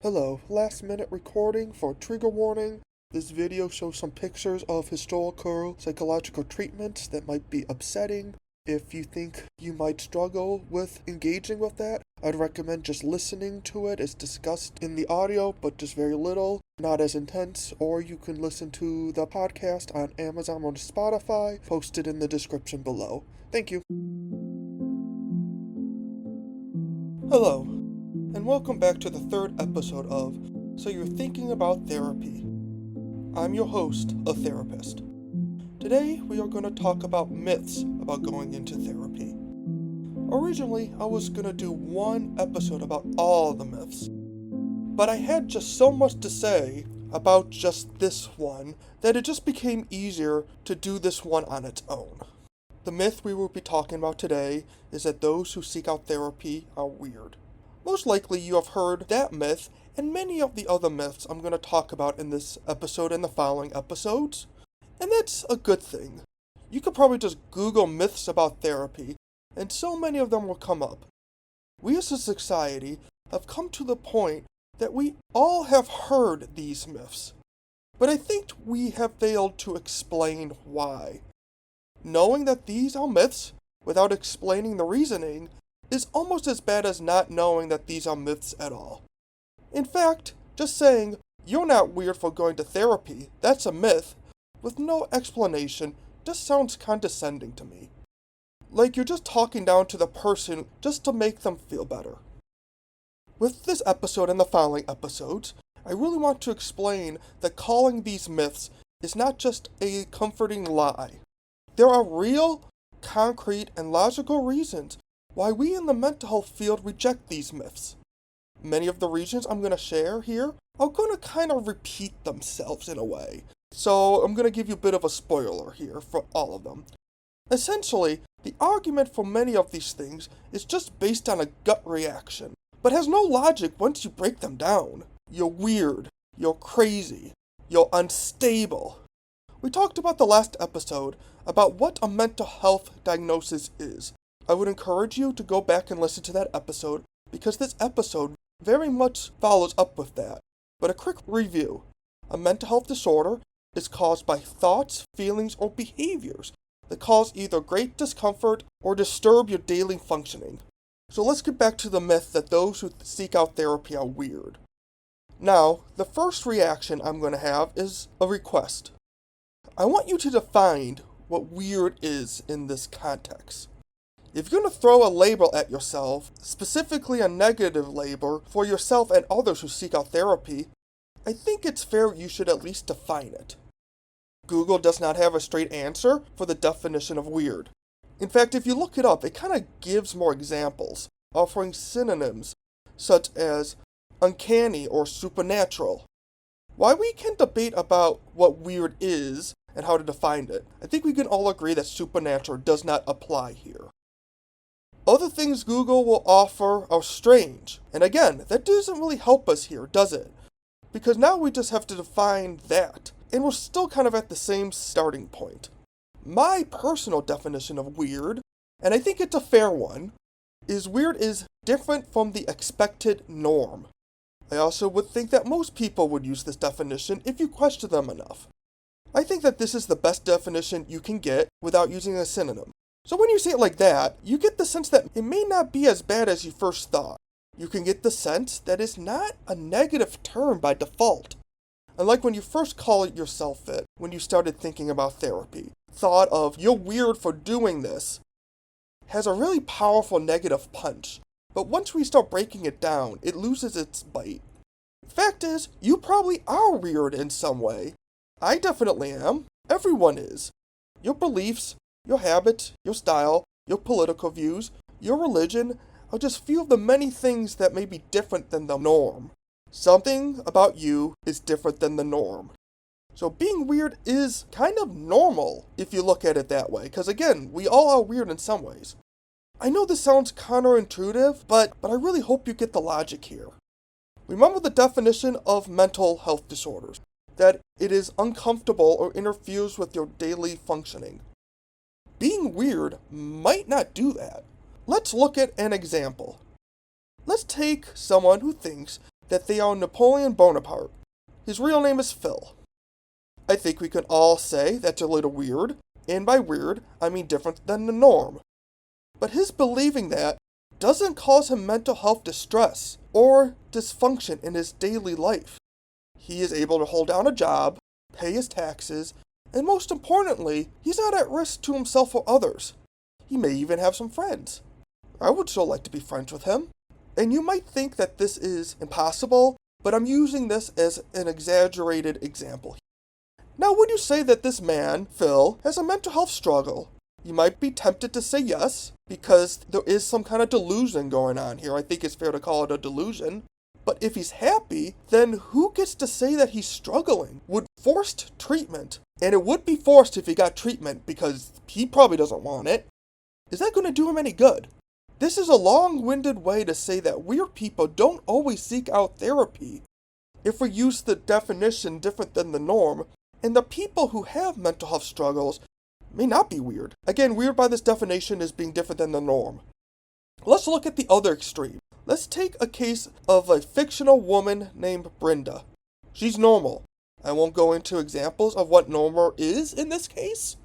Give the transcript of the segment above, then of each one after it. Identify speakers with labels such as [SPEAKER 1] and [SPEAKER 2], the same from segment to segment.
[SPEAKER 1] Hello, last minute recording for trigger warning. This video shows some pictures of historical psychological treatments that might be upsetting. If you think you might struggle with engaging with that, I'd recommend just listening to it. It's discussed in the audio, but just very little, not as intense, or you can listen to the podcast on Amazon or Spotify, posted in the description below. Thank you. Hello, and welcome back to the third episode of So You're Thinking About Therapy. I'm your host, a therapist. Today, we are going to talk about myths about going into therapy. Originally, I was going to do one episode about all the myths, but I had just so much to say about just this one that it just became easier to do this one on its own. The myth we will be talking about today is that those who seek out therapy are weird. Most likely you have heard that myth and many of the other myths I'm going to talk about in this episode and the following episodes, and that's a good thing. You could probably just Google myths about therapy, and so many of them will come up. We as a society have come to the point that we all have heard these myths, but I think we have failed to explain why. Knowing that these are myths without explaining the reasoning is almost as bad as not knowing that these are myths at all. In fact, just saying, "You're not weird for going to therapy, that's a myth," with no explanation just sounds condescending to me. Like you're just talking down to the person just to make them feel better. With this episode and the following episodes, I really want to explain that calling these myths is not just a comforting lie. There are real, concrete, and logical reasons why we in the mental health field reject these myths. Many of the reasons I'm going to share here are going to kind of repeat themselves in a way, so I'm going to give you a bit of a spoiler here for all of them. Essentially, the argument for many of these things is just based on a gut reaction, but has no logic once you break them down. You're weird, you're crazy, you're unstable. We talked about the last episode about what a mental health diagnosis is. I would encourage you to go back and listen to that episode because this episode very much follows up with that. But a quick review. A mental health disorder is caused by thoughts, feelings, or behaviors that cause either great discomfort or disturb your daily functioning. So let's get back to the myth that those who seek out therapy are weird. Now, the first reaction I'm going to have is a request. I want you to define what weird is in this context. If you're going to throw a label at yourself, specifically a negative label for yourself and others who seek out therapy, I think it's fair you should at least define it. Google does not have a straight answer for the definition of weird. In fact, if you look it up, it kind of gives more examples, offering synonyms such as uncanny or supernatural. While we can debate about what weird is and how to define it, I think we can all agree that supernatural does not apply here. Other things Google will offer are strange, and again, that doesn't really help us here, does it? Because now we just have to define that, and we're still kind of at the same starting point. My personal definition of weird, and I think it's a fair one, is weird is different from the expected norm. I also would think that most people would use this definition if you question them enough. I think that this is the best definition you can get without using a synonym. So when you say it like that, you get the sense that it may not be as bad as you first thought. You can get the sense that it's not a negative term by default. Unlike when you first called yourself it, when you started thinking about therapy, thought of "you're weird for doing this" has a really powerful negative punch. But once we start breaking it down, it loses its bite. Fact is, you probably are weird in some way. I definitely am. Everyone is. Your beliefs, your habits, your style, your political views, your religion are just few of the many things that may be different than the norm. Something about you is different than the norm. So being weird is kind of normal if you look at it that way, because again, we all are weird in some ways. I know this sounds counterintuitive, but I really hope you get the logic here. Remember the definition of mental health disorders, that it is uncomfortable or interferes with your daily functioning. Being weird might not do that. Let's look at an example. Let's take someone who thinks that they are Napoleon Bonaparte. His real name is Phil. I think we can all say that's a little weird, and by weird, I mean different than the norm. But his believing that doesn't cause him mental health distress or dysfunction in his daily life. He is able to hold down a job, pay his taxes, and most importantly, he's not at risk to himself or others. He may even have some friends. I would still like to be friends with him. And you might think that this is impossible, but I'm using this as an exaggerated example. Now, when you say that this man, Phil, has a mental health struggle, you might be tempted to say yes, because there is some kind of delusion going on here. I think it's fair to call it a delusion. But if he's happy, then who gets to say that he's struggling? Would forced treatment, and it would be forced if he got treatment because he probably doesn't want it, is that going to do him any good? This is a long-winded way to say that weird people don't always seek out therapy. If we use the definition different than the norm, and the people who have mental health struggles may not be weird. Again, weird by this definition is being different than the norm. Let's look at the other extreme. Let's take a case of a fictional woman named Brenda. She's normal. I won't go into examples of what normal is in this case.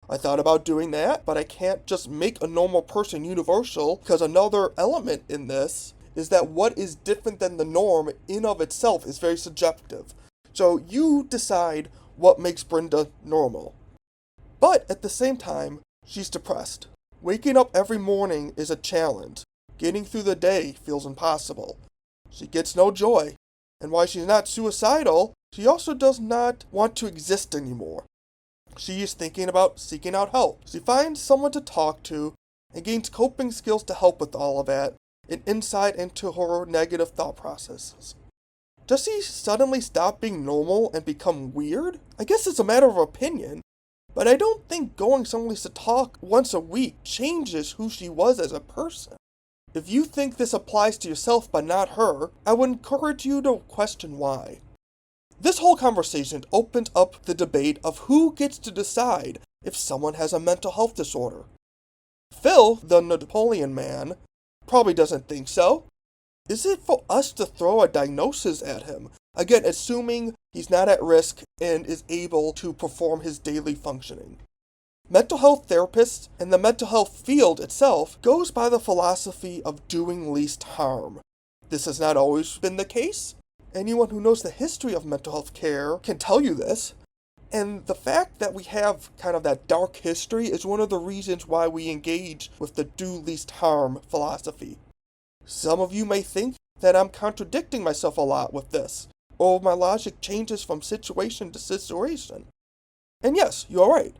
[SPEAKER 1] I thought about doing that, but I can't just make a normal person universal, because another element in this is that what is different than the norm in of itself is very subjective. So you decide what makes Brenda normal. But at the same time, she's depressed. Waking up every morning is a challenge. Getting through the day feels impossible. She gets no joy. And while she's not suicidal, she also does not want to exist anymore. She is thinking about seeking out help. She finds someone to talk to and gains coping skills to help with all of that and insight into her negative thought processes. Does she suddenly stop being normal and become weird? I guess it's a matter of opinion, but I don't think going someplace to talk once a week changes who she was as a person. If you think this applies to yourself but not her, I would encourage you to question why. This whole conversation opens up the debate of who gets to decide if someone has a mental health disorder. Phil, the Napoleon man, probably doesn't think so. Is it for us to throw a diagnosis at him? Again, assuming he's not at risk and is able to perform his daily functioning. Mental health therapists and the mental health field itself goes by the philosophy of doing least harm. This has not always been the case. Anyone who knows the history of mental health care can tell you this. And the fact that we have kind of that dark history is one of the reasons why we engage with the do least harm philosophy. Some of you may think that I'm contradicting myself a lot with this, or my logic changes from situation to situation. And yes, you're right.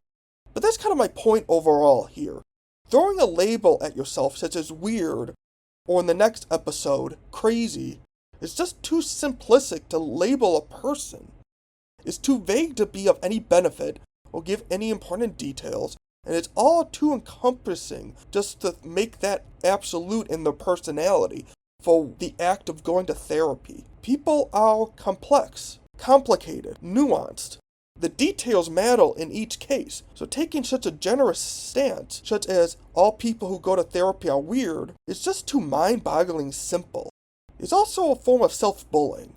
[SPEAKER 1] But that's kind of my point overall here. Throwing a label at yourself such as weird, or in the next episode, crazy, is just too simplistic to label a person. It's too vague to be of any benefit or give any important details, and it's all too encompassing just to make that absolute in their personality for the act of going to therapy. People are complex, complicated, nuanced. The details matter in each case, so taking such a generous stance, such as all people who go to therapy are weird, is just too mind-boggling simple. It's also a form of self-bullying.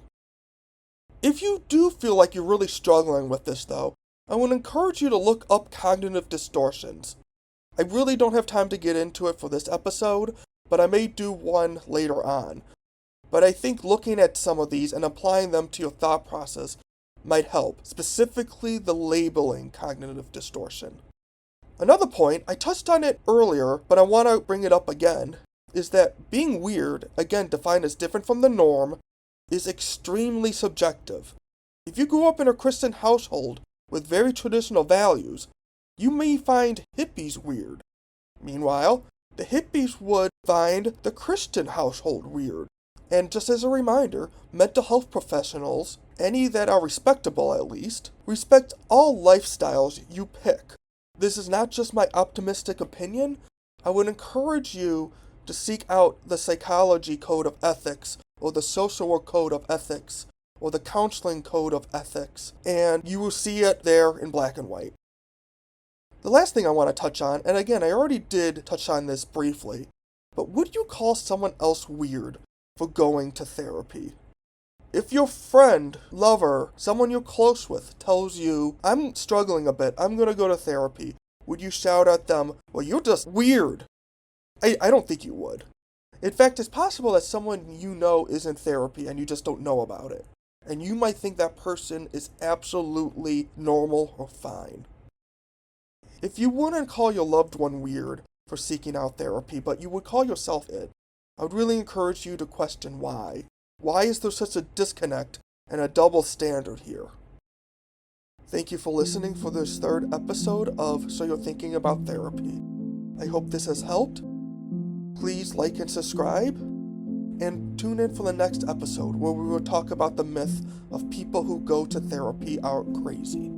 [SPEAKER 1] If you do feel like you're really struggling with this though, I would encourage you to look up cognitive distortions. I really don't have time to get into it for this episode, but I may do one later on. But I think looking at some of these and applying them to your thought process might help, specifically the labeling cognitive distortion. Another point, I touched on it earlier, but I want to bring it up again, is that being weird, again defined as different from the norm, is extremely subjective. If you grew up in a Christian household with very traditional values, you may find hippies weird. Meanwhile, the hippies would find the Christian household weird. And just as a reminder, mental health professionals, any that are respectable at least, respect all lifestyles you pick. This is not just my optimistic opinion. I would encourage you to seek out the psychology code of ethics, or the social work code of ethics, or the counseling code of ethics, and you will see it there in black and white. The last thing I want to touch on, and again, I already did touch on this briefly, but would you call someone else weird for going to therapy? If your friend, lover, someone you're close with tells you, I'm struggling a bit, I'm gonna go to therapy, would you shout at them, well, you're just weird? I don't think you would. In fact, it's possible that someone you know is in therapy and you just don't know about it. And you might think that person is absolutely normal or fine. If you wouldn't call your loved one weird for seeking out therapy, but you would call yourself it, I would really encourage you to question why. Why is there such a disconnect and a double standard here? Thank you for listening for this third episode of So You're Thinking About Therapy. I hope this has helped. Please like and subscribe, and tune in for the next episode where we will talk about the myth of people who go to therapy are crazy.